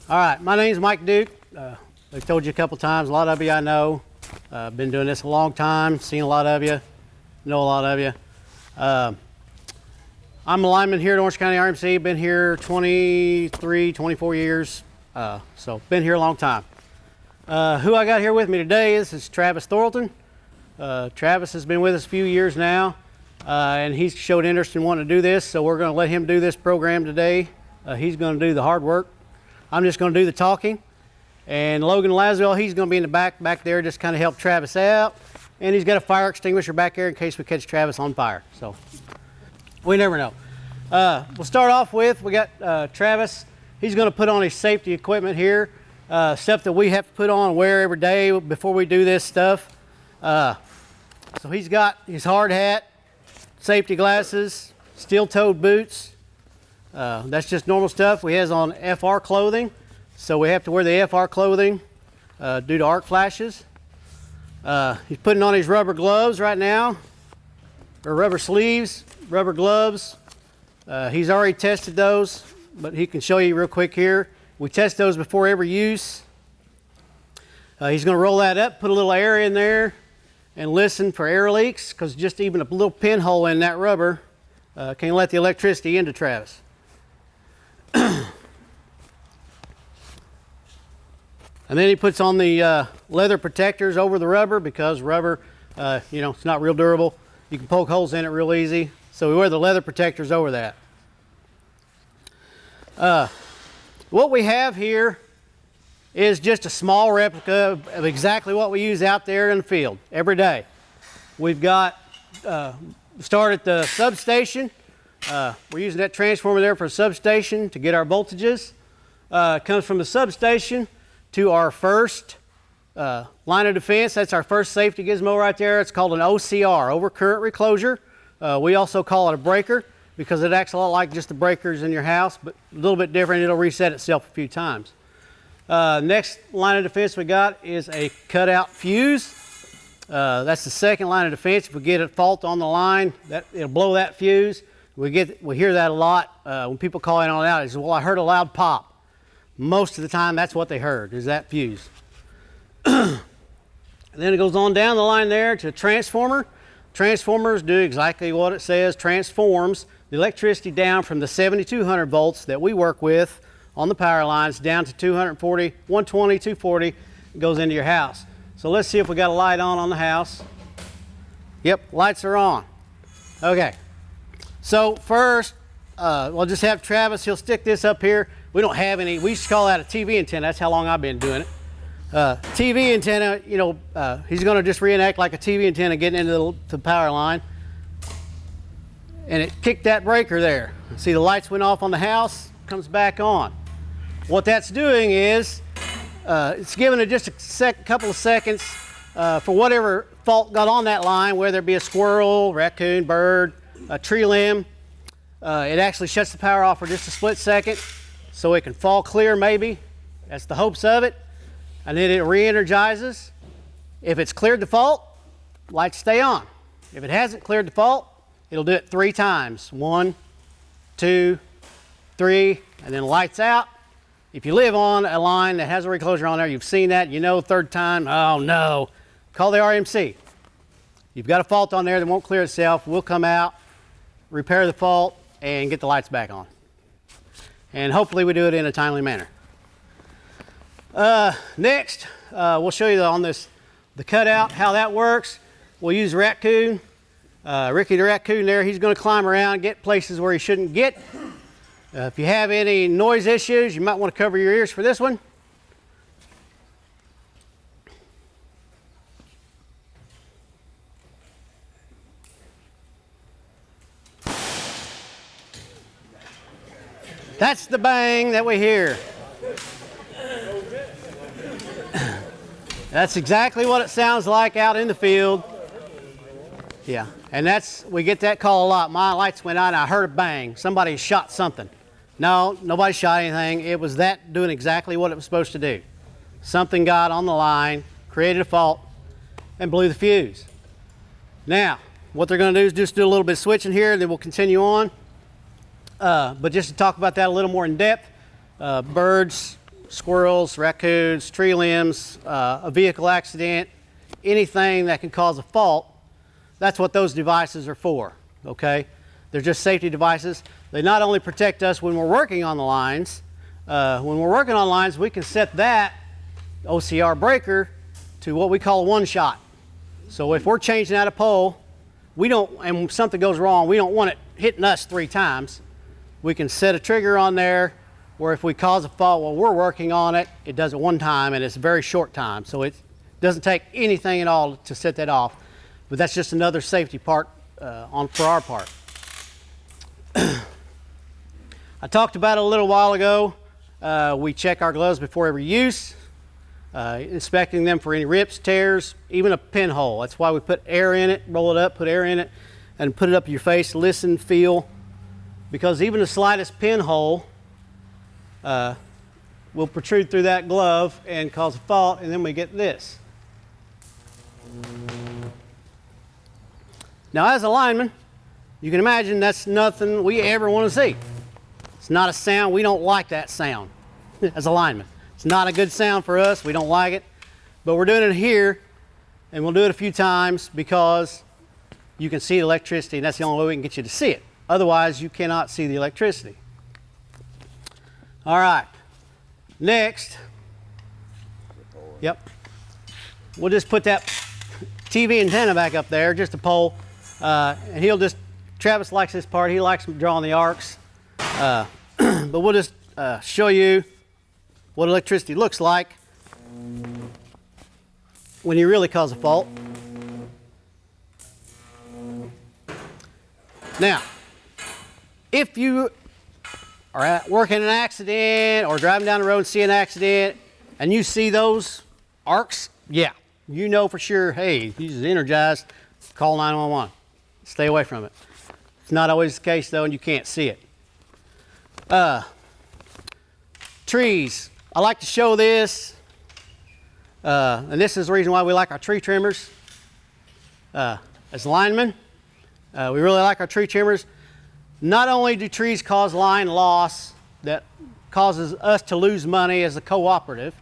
All right, my name's Mike Duke. I've told you a couple times, a lot of you I know. Been doing this a long time, seen a lot of you, know a lot of you. I'm a lineman here at Orange County REMC, been here 23, 24 years, so been here a long time. Who I got here with me today is Travis Thorlton. Travis has been with us a few years now, and he's showed interest in wanting to do this, so we're going to let him do this program today. He's going to do the hard work. I'm just going to do the talking. And Logan Laswell, he's going to be in the back there, just kind of help Travis out. And he's got a fire extinguisher back there in case we catch Travis on fire. So we never know. We'll start off with, we got Travis. He's going to put on his safety equipment here, stuff that we have to put on and wear every day before we do this stuff. So he's got his hard hat, safety glasses, steel-toed boots. That's just normal stuff. He has on FR clothing, so we have to wear the FR clothing due to arc flashes. He's putting on his rubber gloves right now, or rubber sleeves, rubber gloves. He's already tested those, but he can show you real quick here. We test those before every use. He's going to roll that up, put a little air in there, and listen for air leaks, because just even a little pinhole in that rubber can let the electricity into Travis. And then he puts on the leather protectors over the rubber, because rubber, it's not real durable. You can poke holes in it real easy. So we wear the leather protectors over that. What we have here is just a small replica of exactly what we use out there in the field every day. We've got, start at the substation. We're using that transformer there for a substation to get our voltages. It comes from the substation to our first line of defense. That's our first safety gizmo right there. It's called an OCR, overcurrent reclosure. We also call it a breaker because it acts a lot like just the breakers in your house, but a little bit different. It'll reset itself a few times. Next line of defense we got is a cutout fuse. That's the second line of defense. If we get a fault on the line, it'll blow that fuse. We hear that a lot when people call in on it out. They say, well, I heard a loud pop. Most of the time, that's what they heard, is that fuse. And then it goes on down the line there to a transformer. Transformers do exactly what it says, transforms the electricity down from the 7,200 volts that we work with on the power lines down to 240, 120, 240. It goes into your house. So let's see if we got a light on the house. Yep, lights are on. Okay. So first, we'll just have Travis, he'll stick this up here. We don't have any, we used to call that a TV antenna. That's how long I've been doing it. TV antenna, he's going to just reenact like a TV antenna getting into the power line. And it kicked that breaker there. See, the lights went off on the house, comes back on. What that's doing is, it's giving it just a couple of seconds for whatever fault got on that line, whether it be a squirrel, raccoon, bird, a tree limb. It actually shuts the power off for just a split second so it can fall clear maybe. That's the hopes of it. And then it re-energizes. If it's cleared the fault, lights stay on. If it hasn't cleared the fault, it'll do it 3 times. 1, 2, 3, and then lights out. If you live on a line that has a reclosure on there, you've seen that, third time, oh no, call the RMC. You've got a fault on there that won't clear itself. We'll come out, repair the fault, and get the lights back on. And hopefully we do it in a timely manner. Next, we'll show you the cutout, how that works. We'll use Raccoon. Ricky the Raccoon there, he's going to climb around, get places where he shouldn't get. If you have any noise issues, you might want to cover your ears for this one. That's the bang that we hear. That's exactly what it sounds like out in the field. Yeah, and we get that call a lot. My lights went out and I heard a bang. Somebody shot something. No, nobody shot anything. It was that doing exactly what it was supposed to do. Something got on the line, created a fault, and blew the fuse. Now, what they're going to do is just do a little bit of switching here, and then we'll continue on. But just to talk about that a little more in depth, birds, squirrels, raccoons, tree limbs, a vehicle accident, anything that can cause a fault, that's what those devices are for, okay? They're just safety devices. They not only protect us when we're working on the lines, we can set that OCR breaker to what we call a one-shot. So if we're changing out a pole, and something goes wrong, we don't want it hitting us 3 times. We can set a trigger on there where if we cause a fault while we're working on it, it does it one time and it's a very short time. So it doesn't take anything at all to set that off. But that's just another safety part for our part. I talked about it a little while ago. We check our gloves before every use, inspecting them for any rips, tears, even a pinhole. That's why we put air in it, roll it up, put air in it, and put it up your face, listen, feel. Because even the slightest pinhole will protrude through that glove and cause a fault, and then we get this. Now, as a lineman, you can imagine that's nothing we ever want to see. It's not a sound. We don't like that sound as a lineman. It's not a good sound for us. We don't like it. But we're doing it here, and we'll do it a few times because you can see the electricity, and that's the only way we can get you to see it. Otherwise, you cannot see the electricity. All right. Next. Yep. We'll just put that TV antenna back up there, just a pole. And Travis likes this part. He likes drawing the arcs. But we'll just show you what electricity looks like when you really cause a fault. Now, if you are working an accident or driving down the road and see an accident and you see those arcs, yeah, you know for sure, hey, he's energized, call 911. Stay away from it. It's not always the case though, and you can't see it. Trees. I like to show this, and this is the reason why we like our tree trimmers. As linemen, we really like our tree trimmers. Not only do trees cause line loss that causes us to lose money as a cooperative,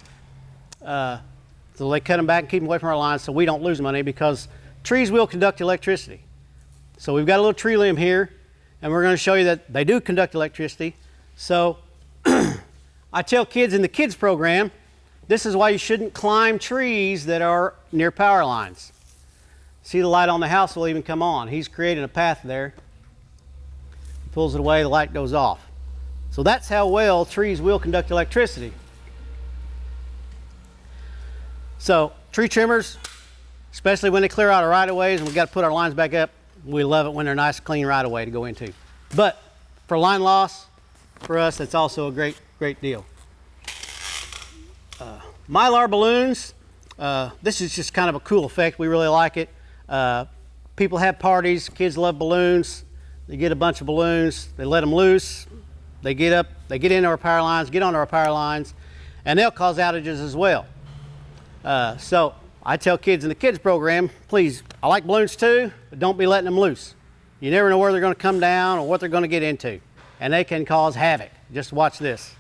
so they cut them back and keep them away from our lines so we don't lose money, because trees will conduct electricity. So we've got a little tree limb here, and we're going to show you that they do conduct electricity. So I tell kids in the kids program, this is why you shouldn't climb trees that are near power lines. See, the light on the house will even come on. He's creating a path there. Pulls it away, the light goes off. So that's how well trees will conduct electricity. So tree trimmers, especially when they clear out our right-of-ways and we've got to put our lines back up, we love it when they're nice, clean right-of-way to go into. But for line loss, for us, that's also a great, great deal. Mylar balloons, this is just kind of a cool effect. We really like it. People have parties, kids love balloons. They get a bunch of balloons, they let them loose, they get up, they get into our power lines, get onto our power lines, and they'll cause outages as well. So I tell kids in the kids program, please, I like balloons too, but don't be letting them loose. You never know where they're going to come down or what they're going to get into, and they can cause havoc. Just watch this.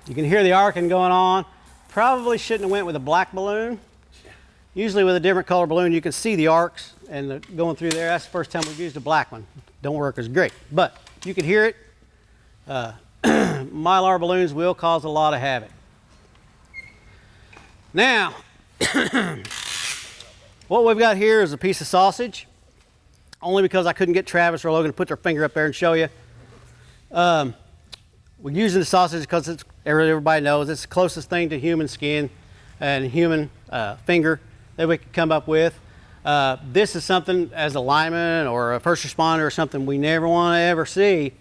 You can hear the arcing going on. Probably shouldn't have went with a black balloon. Usually with a different color balloon, you can see the arcs and going through there. That's the first time we've used a black one. Don't work as great, but you can hear it. Mylar balloons will cause a lot of havoc. Now, what we've got here is a piece of sausage, only because I couldn't get Travis or Logan to put their finger up there and show you. We're using the sausage because it's, everybody knows it's the closest thing to human skin and human finger that we could come up with. This is something as a lineman or a first responder or something we never want to ever see,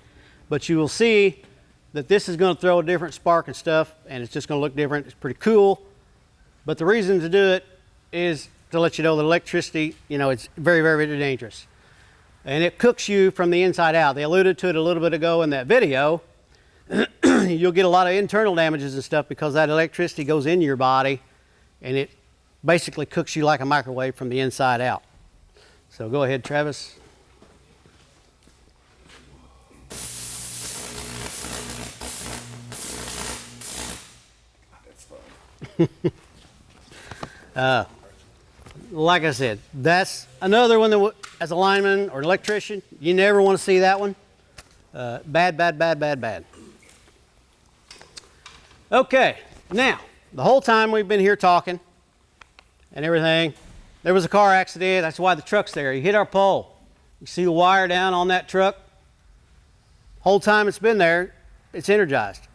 but you will see that this is going to throw a different spark and stuff, and it's just going to look different. It's pretty cool, but the reason to do it is to let you know that electricity, it's very, very, very dangerous, and it cooks you from the inside out. They alluded to it a little bit ago in that video. You'll get a lot of internal damages and stuff because that electricity goes into your body and it basically cooks you like a microwave from the inside out. So go ahead, Travis. Like I said, that's another one that, as a lineman or an electrician, you never want to see that one. Bad, bad, bad, bad, bad. Okay, now, the whole time we've been here talking and everything, there was a car accident. That's why the truck's there. He hit our pole. You see the wire down on that truck? Whole time it's been there, it's energized.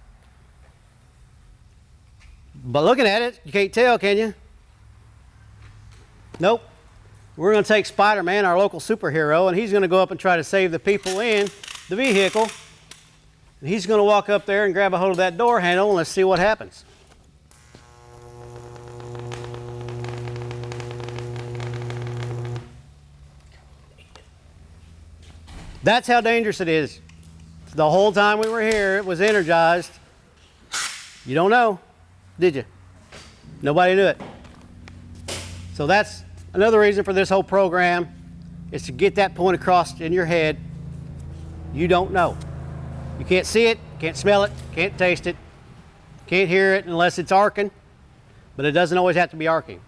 But looking at it, you can't tell, can you? Nope. We're going to take Spider-Man, our local superhero, and he's going to go up and try to save the people in the vehicle. And he's going to walk up there and grab a hold of that door handle, and let's see what happens. That's how dangerous it is. The whole time we were here, it was energized. You don't know, did you? Nobody knew it. So that's another reason for this whole program, is to get that point across in your head. You don't know. You can't see it, can't smell it, can't taste it, can't hear it unless it's arcing, but it doesn't always have to be arcing.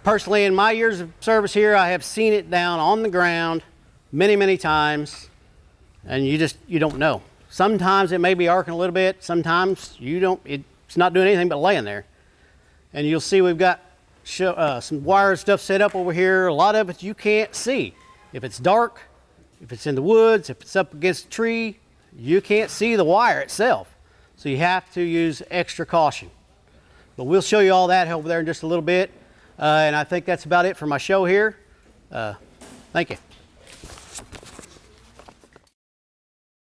Personally, in my years of service here, I have seen it down on the ground many, many times, and you don't know. Sometimes it may be arcing a little bit, sometimes it's not doing anything but laying there. And you'll see we've got some wire stuff set up over here. A lot of it you can't see. If it's dark, if it's in the woods, if it's up against a tree, you can't see the wire itself. So you have to use extra caution. But we'll show you all that over there in just a little bit. And I think that's about it for my show here. Thank you.